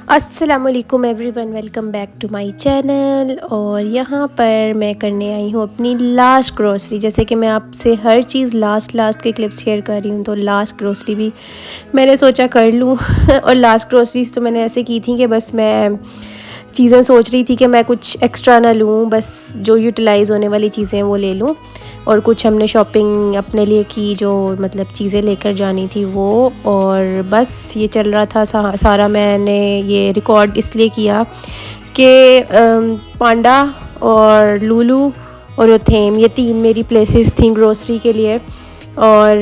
अस्सलामुअलैकुम everyone, welcome back to my channel. और यहाँ पर मैं करने आई हूँ अपनी लास्ट ग्रोसरी। जैसे कि मैं आपसे हर चीज़ लास्ट के क्लिप्स शेयर कर रही हूँ, तो लास्ट ग्रोसरी भी मैंने सोचा कर लूँ। और लास्ट ग्रोसरीज तो मैंने ऐसे की थी कि बस मैं चीज़ें सोच रही थी कि मैं कुछ एक्स्ट्रा ना लूँ, बस जो यूटिलाइज़ होने वाली चीज़ें वो ले लूँ। और कुछ हमने शॉपिंग अपने लिए की, जो मतलब चीज़ें लेकर जानी थी वो। और बस ये चल रहा था सारा। मैंने ये रिकॉर्ड इसलिए किया कि पांडा और लूलू और ओथेम, ये तीन मेरी प्लेसेस थी ग्रोसरी के लिए। और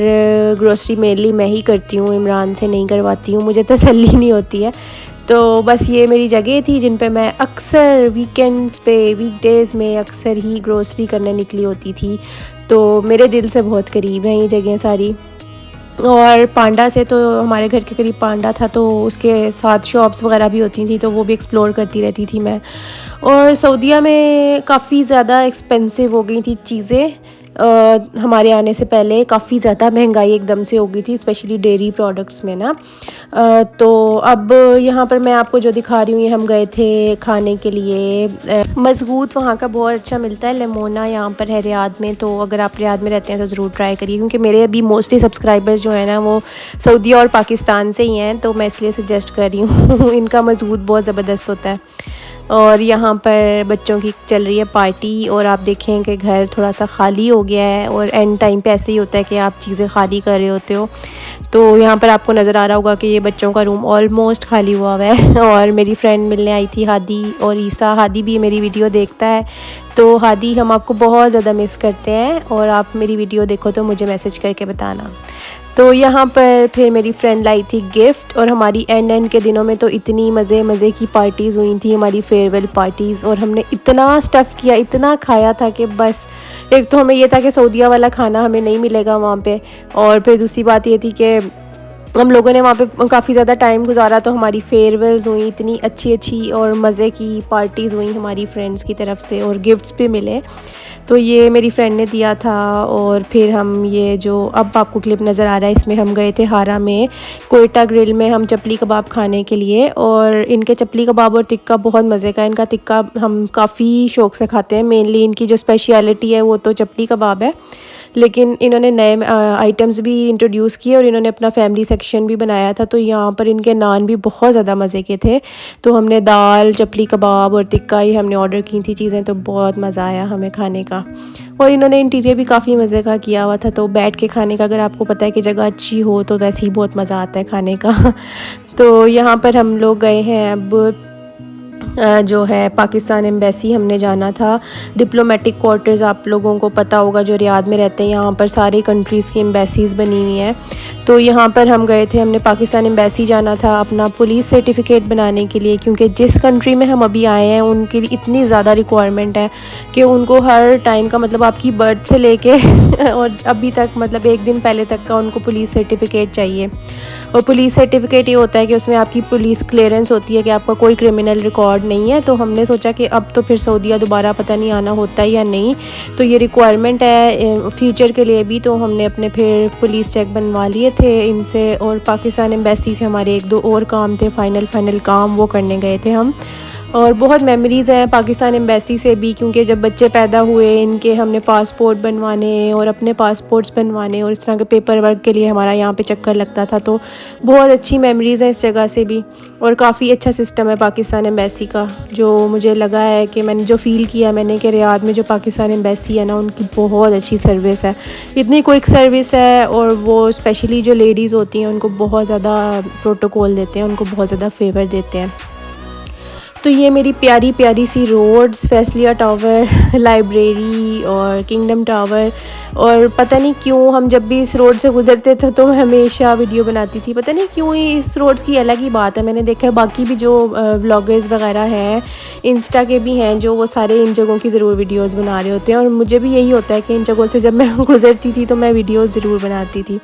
ग्रोसरी मेनली मैं ही करती हूँ, इमरान से नहीं करवाती हूँ, मुझे तसल्ली नहीं होती है। तो बस ये मेरी जगह थी जिन पे मैं अक्सर वीकेंड्स पे, वीकडेज़ में अक्सर ही ग्रोसरी करने निकली होती थी। तो मेरे दिल से बहुत करीब हैं ये जगह सारी। और पांडा से तो हमारे घर के करीब पांडा था, तो उसके साथ शॉप्स वगैरह भी होती थी, तो वो भी एक्सप्लोर करती रहती थी मैं। और सऊदीया में काफ़ी ज़्यादा एक्सपेंसिव हो गई थी चीज़ें। हमारे आने से पहले काफ़ी ज़्यादा महंगाई एकदम से हो गई थी, स्पेशली डेयरी प्रोडक्ट्स में ना। तो अब यहाँ पर मैं आपको जो दिखा रही हूँ, ये हम गए थे खाने के लिए। मज़बूत वहाँ का बहुत अच्छा मिलता है, लेमोना यहाँ पर है रियाद में। तो अगर आप रियाद में रहते हैं तो ज़रूर ट्राई करिए, क्योंकि मेरे अभी मोस्टली सब्सक्राइबर्स जो है ना वो सऊदी और पाकिस्तान से ही हैं, तो मैं इसलिए सजेस्ट कर रही हूँ। इनका मज़बूत बहुत ज़बरदस्त होता है। और यहाँ पर बच्चों की चल रही है पार्टी, और आप देखें कि घर थोड़ा सा खाली हो गया है। और एंड टाइम पे ऐसे ही होता है कि आप चीज़ें खाली कर रहे होते हो। तो यहाँ पर आपको नज़र आ रहा होगा कि ये बच्चों का रूम ऑलमोस्ट खाली हुआ हुआ है। और मेरी फ्रेंड मिलने आई थी हादी और ईसा। हादी भी मेरी वीडियो देखता है, तो हादी हम आपको बहुत ज़्यादा मिस करते हैं, और आप मेरी वीडियो देखो तो मुझे मैसेज करके बताना। तो यहाँ पर फिर मेरी फ्रेंड लाई थी गिफ्ट, और हमारी एंड के दिनों में तो इतनी मज़े की पार्टीज़ हुई थी, हमारी फेयरवेल पार्टीज़। और हमने इतना स्टफ़ किया, इतना खाया था कि बस। एक तो हमें ये था कि सऊदीया वाला खाना हमें नहीं मिलेगा वहाँ पे, और फिर दूसरी बात ये थी कि हम लोगों ने वहाँ पे काफ़ी ज़्यादा टाइम गुजारा। तो हमारी फेयरवेल्स हुई, इतनी अच्छी और मज़े की पार्टीज़ हुई हमारी फ्रेंड्स की तरफ से, और गिफ्ट्स भी मिले। तो ये मेरी फ्रेंड ने दिया था। और फिर हम ये जो अब आपको क्लिप नज़र आ रहा है, इसमें हम गए थे हारा में, कोयटा ग्रिल में, हम चपली कबाब खाने के लिए। और इनके चपली कबाब और टिक्का बहुत मज़े का। इनका टिक्का हम काफ़ी शौक़ से खाते हैं। मेनली इनकी जो स्पेशलिटी है वो तो चपली कबाब है, लेकिन इन्होंने नए आइटम्स भी इंट्रोड्यूस किए, और इन्होंने अपना फैमिली सेक्शन भी बनाया था। तो यहाँ पर इनके नान भी बहुत ज़्यादा मज़े के थे। तो हमने दाल, चपली कबाब और टिक्का ही हमने ऑर्डर की थी चीज़ें, तो बहुत मज़ा आया हमें खाने का। और इन्होंने इंटीरियर भी काफ़ी मज़े का किया हुआ था। तो बैठ के खाने का, अगर आपको पता है कि जगह अच्छी हो तो वैसे ही बहुत मज़ा आता है खाने का। तो यहाँ पर हम लोग गए हैं अब जो है पाकिस्तान एम्बेसी हमने जाना था। डिप्लोमेटिक क्वार्टर्स आप लोगों को पता होगा जो रियाद में रहते हैं, यहाँ पर सारी कंट्रीज़ की एम्बेसीज़ बनी हुई हैं। तो यहाँ पर हम गए थे, हमने पाकिस्तान एम्बेसी जाना था अपना पुलिस सर्टिफिकेट बनाने के लिए, क्योंकि जिस कंट्री में हम अभी आए हैं उनके लिए इतनी ज़्यादा रिक्वायरमेंट है कि उनको हर टाइम का, मतलब आपकी बर्थ से लेके और अभी तक, मतलब एक दिन पहले तक का उनको पुलिस सर्टिफिकेट चाहिए। और पुलिस सर्टिफिकेट ये होता है कि उसमें आपकी पुलिस क्लियरेंस होती है कि आपका कोई क्रिमिनल रिकॉर्ड नहीं है। तो हमने सोचा कि अब तो फिर सऊदीया दोबारा पता नहीं आना होता है या नहीं, तो ये रिक्वायरमेंट है फ्यूचर के लिए भी। तो हमने अपने फिर पुलिस चेक बनवा लिए थे इनसे। और पाकिस्तान एम्बेसी से हमारे एक दो और काम थे, फाइनल काम, वो करने गए थे हम। और बहुत मेमोरीज़ हैं पाकिस्तान एम्बेसी से भी, क्योंकि जब बच्चे पैदा हुए इनके हमने पासपोर्ट बनवाने और अपने पासपोर्ट्स बनवाने और इस तरह के पेपर वर्क के लिए हमारा यहाँ पे चक्कर लगता था। तो बहुत अच्छी मेमोरीज़ हैं इस जगह से भी। और काफ़ी अच्छा सिस्टम है पाकिस्तान एम्बेसी का, जो मुझे लगा है कि मैंने जो फ़ील किया मैंने कि रियाद में जो पाकिस्तान एम्बेसी है ना, उनकी बहुत अच्छी सर्विस है, इतनी क्विक सर्विस है। और वो स्पेशली जो लेडीज़ होती हैं उनको बहुत ज़्यादा प्रोटोकॉल देते हैं, उनको बहुत ज़्यादा फेवर देते हैं। तो ये मेरी प्यारी सी रोड्स, फैसलिया टावर, लाइब्रेरी और किंगडम टावर। और पता नहीं क्यों हम जब भी इस रोड से गुज़रते थे तो मैं हमेशा वीडियो बनाती थी। पता नहीं क्यों ही इस रोड की अलग ही बात है। मैंने देखा है बाकी भी जो व्लॉगर्स वगैरह हैं, इंस्टा के भी हैं, जो वो सारे इन जगहों की ज़रूर वीडियोस बना रहे होते हैं। और मुझे भी यही होता है कि इन जगहों से जब मैं गुज़रती थी तो मैं वीडियोस ज़रूर बनाती थी।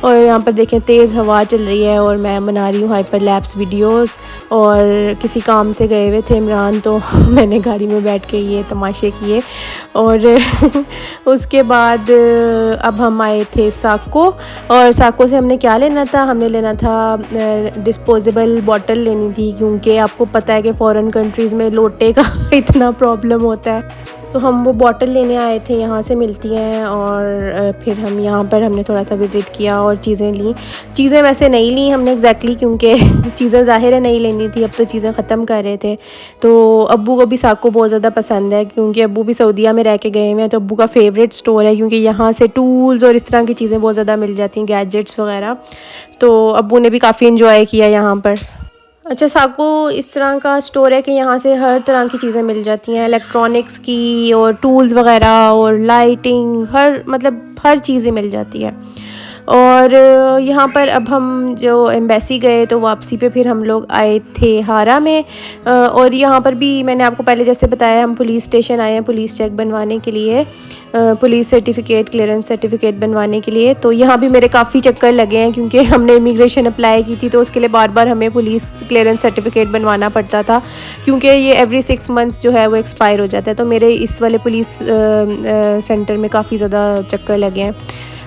और यहाँ पर देखें तेज़ हवा चल रही है और मैं बना रही हूँ हाइपर लैप्स वीडियोस। और किसी काम से गए हुए थे इमरान, तो मैंने गाड़ी में बैठ के ये तमाशे किए। और उसके बाद अब हम आए थे साको, और साको से हमने क्या लेना था, हमने लेना था डिस्पोजेबल बॉटल लेनी थी, क्योंकि आपको पता है कि फ़ॉरेन कंट्रीज़ में लोटे का इतना प्रॉब्लम होता है। तो हम वो बॉटल लेने आए थे, यहाँ से मिलती हैं। और फिर हम यहाँ पर हमने थोड़ा सा विज़िट किया और चीज़ें ली। चीज़ें वैसे नहीं ली हमने एग्जैक्टली, क्योंकि चीज़ें ज़ाहिर है नहीं लेनी थी, अब तो चीज़ें ख़त्म कर रहे थे। तो अब्बू को भी साको बहुत ज़्यादा पसंद है, क्योंकि अब्बू भी सऊदीया में रह के गए हुए हैं, तो अब्बू का फेवरेट स्टोर है, क्योंकि यहाँ से टूल्स और इस तरह की चीज़ें बहुत ज़्यादा मिल जाती हैं, गैजेट्स वगैरह। तो अब्बू ने भी काफ़ी इंजॉय किया यहाँ पर। अच्छा, साको इस तरह का स्टोर है कि यहाँ से हर तरह की चीज़ें मिल जाती हैं, इलेक्ट्रॉनिक्स की और टूल्स वगैरह और लाइटिंग, हर मतलब हर चीज़ ही मिल जाती है। और यहाँ पर अब हम जो एम्बेसी गए तो वापसी पे फिर हम लोग आए थे हारा में। और यहाँ पर भी मैंने आपको पहले जैसे बताया, हम पुलिस स्टेशन आए हैं पुलिस चेक बनवाने के लिए, पुलिस सर्टिफिकेट, क्लियरेंस सर्टिफिकेट बनवाने के लिए। तो यहाँ भी मेरे काफ़ी चक्कर लगे हैं, क्योंकि हमने इमिग्रेशन अप्लाई की थी, तो उसके लिए बार बार हमें पुलिस क्लियरेंस सर्टिफिकेट बनवाना पड़ता था, क्योंकि ये एवरी 6 मंथ्स जो है वो एक्सपायर हो जाता है। तो मेरे इस वाले पुलिस सेंटर में काफ़ी ज़्यादा चक्कर लगे हैं।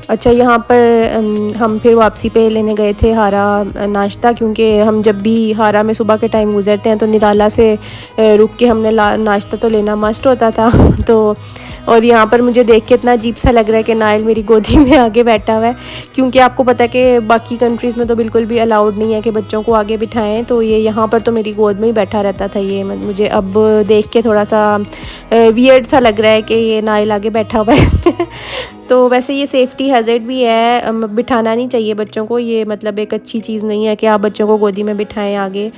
अच्छा, यहाँ पर हम फिर वापसी पे लेने गए थे हारा नाश्ता, क्योंकि हम जब भी हारा में सुबह के टाइम गुज़रते हैं तो निराला से रुक के हमने नाश्ता तो लेना मस्ट होता था। तो और यहाँ पर मुझे देख के इतना अजीब सा लग रहा है कि नाइल मेरी गोदी में आगे बैठा हुआ है, क्योंकि आपको पता है कि बाकी कंट्रीज़ में तो बिल्कुल भी अलाउड नहीं है कि बच्चों को आगे बिठाएं। तो ये यहाँ पर तो मेरी गोद में ही बैठा रहता था। ये मुझे अब देख के थोड़ा सा वियर्ड सा लग रहा है कि ये नाइल आगे बैठा हुआ है। तो वैसे ये सेफ़्टी हैज़र्ड भी है, बिठाना नहीं चाहिए बच्चों को, ये मतलब एक अच्छी चीज़ नहीं है कि आप बच्चों को गोदी में बिठाएं आगे,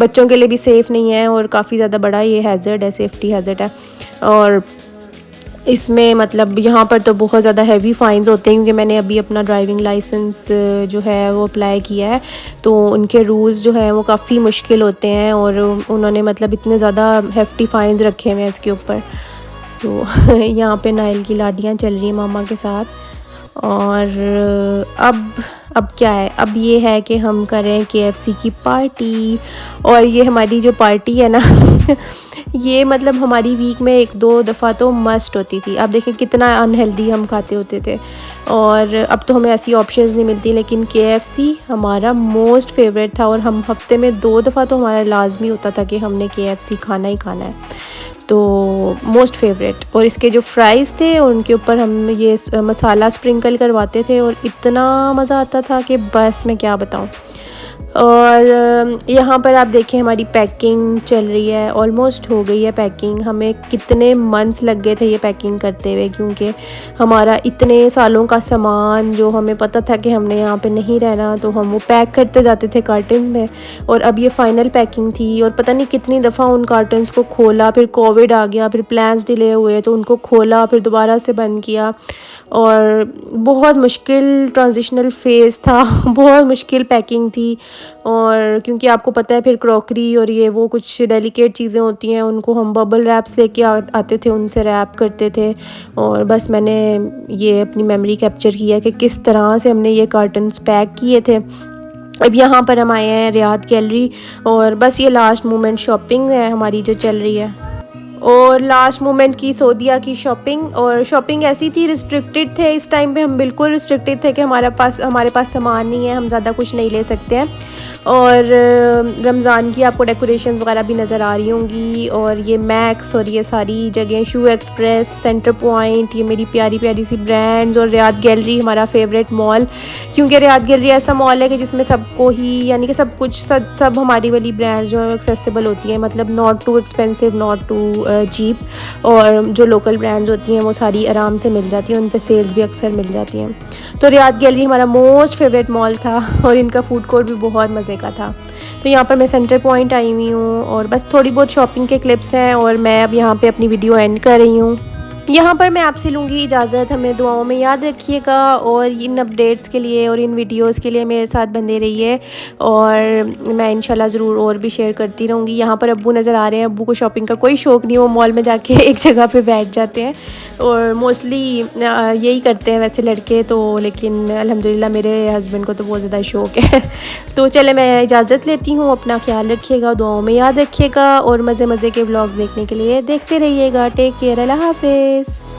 बच्चों के लिए भी सेफ़ नहीं है और काफ़ी ज़्यादा बड़ा ये हैज़र्ड है, सेफ़्टी हैज़र्ड है। और इसमें मतलब यहाँ पर तो बहुत ज़्यादा हैवी फ़ाइन्स होते हैं, क्योंकि मैंने अभी अपना ड्राइविंग लाइसेंस जो है वो अप्लाई किया है, तो उनके रूल्स जो हैं वो काफ़ी मुश्किल होते हैं, और उन्होंने मतलब इतने ज़्यादा हेफ्टी फ़ाइन्स रखे हुए हैं इसके ऊपर। तो यहाँ पे नाइल की लाडियाँ चल रही हैं मामा के साथ। और अब क्या है, अब ये है कि हम करें KFC की पार्टी। और ये हमारी जो पार्टी है ना ये मतलब हमारी वीक में 1-2 दफ़ा तो मस्ट होती थी। अब देखें कितना अनहेल्दी हम खाते होते थे, और अब तो हमें ऐसी ऑप्शंस नहीं मिलती, लेकिन KFC हमारा मोस्ट फेवरेट था, और हम हफ्ते में 2 दफ़ा तो हमारा लाजमी होता था कि हमने KFC खाना ही खाना है। तो मोस्ट फेवरेट। और इसके जो फ्राइज़ थे उनके ऊपर हम ये मसाला स्प्रिंकल करवाते थे, और इतना मज़ा आता था कि बस मैं क्या बताऊँ। और यहाँ पर आप देखें हमारी पैकिंग चल रही है, ऑलमोस्ट हो गई है पैकिंग। हमें कितने मंथ्स लग गए थे ये पैकिंग करते हुए, क्योंकि हमारा इतने सालों का सामान जो हमें पता था कि हमने यहाँ पे नहीं रहना, तो हम वो पैक करते जाते थे कार्टन्स में। और अब ये फ़ाइनल पैकिंग थी, और पता नहीं कितनी दफ़ा उन कार्टन्स को खोला, फिर कोविड आ गया, फिर प्लान्स डिले हुए तो उनको खोला, फिर दोबारा से बंद किया। और बहुत मुश्किल ट्रांजिशनल फ़ेज़ था बहुत मुश्किल पैकिंग थी। और क्योंकि आपको पता है फिर क्रॉकरी और ये वो कुछ डेलिकेट चीज़ें होती हैं, उनको हम बबल रैप्स लेके आते थे, उनसे रैप करते थे। और बस मैंने ये अपनी मेमोरी कैप्चर किया कि किस तरह से हमने ये कार्टन्स पैक किए थे। अब यहाँ पर हम आए हैं रियाद गैलरी, और बस ये लास्ट मोमेंट शॉपिंग है हमारी जो चल रही है, और लास्ट मोमेंट की सऊदीया की शॉपिंग। और शॉपिंग ऐसी थी, रिस्ट्रिक्टेड थे इस टाइम पे, हम बिल्कुल रिस्ट्रिक्टेड थे कि हमारे पास सामान नहीं है, हम ज़्यादा कुछ नहीं ले सकते हैं। और रमज़ान की आपको डेकोरेशंस वगैरह भी नज़र आ रही होंगी। और ये मैक्स और ये सारी जगह, शू एक्सप्रेस, सेंटर पॉइंट, ये मेरी प्यारी प्यारी सी ब्रांड्स, और रियाद गैलरी हमारा फेवरेट मॉल, क्योंकि रियाद गैलरी ऐसा मॉल है कि जिसमें सबको ही यानी कि सब कुछ सब हमारी वाली ब्रांड्स जो है एक्सेसिबल होती हैं, मतलब not too expensive, not too cheap. और जो लोकल ब्रांड्स होती हैं वो सारी आराम से मिल जाती हैं, उन पर सेल्स भी अक्सर मिल जाती हैं। तो रियाद गैलरी हमारा मोस्ट फेवरेट मॉल था, और इनका फूड कोर्ट भी बहुत मज़े का था। तो यहाँ पर मैं सेंटर पॉइंट आई हुई हूँ, और बस थोड़ी बहुत शॉपिंग के क्लिप्स हैं, और मैं अब यहाँ पे अपनी वीडियो एंड कर रही हूँ। यहाँ पर मैं आपसे लूँगी इजाज़त। हमें दुआओं में याद रखिएगा और इन अपडेट्स के लिए और इन वीडियोज़ के लिए मेरे साथ बने रहिए, और मैं इंशाल्लाह ज़रूर और भी शेयर करती रहूँगी। यहाँ पर अब्बू नज़र आ रहे हैं। अब्बू को शॉपिंग का कोई शौक़ नहीं, वो मॉल में जाके एक जगह पे बैठ जाते हैं और मोस्टली यही करते हैं वैसे लड़के तो, लेकिन अल्हम्दुलिल्लाह मेरे हस्बैंड को तो बहुत ज़्यादा शौक़ है। तो चले मैं इजाज़त लेती हूँ। अपना ख्याल रखिएगा, दुआओं में याद रखिएगा और मज़े मज़े के व्लॉग्स देखने के लिए देखते रहिएगा। टेक केयर, अल्लाह हाफ़िज़।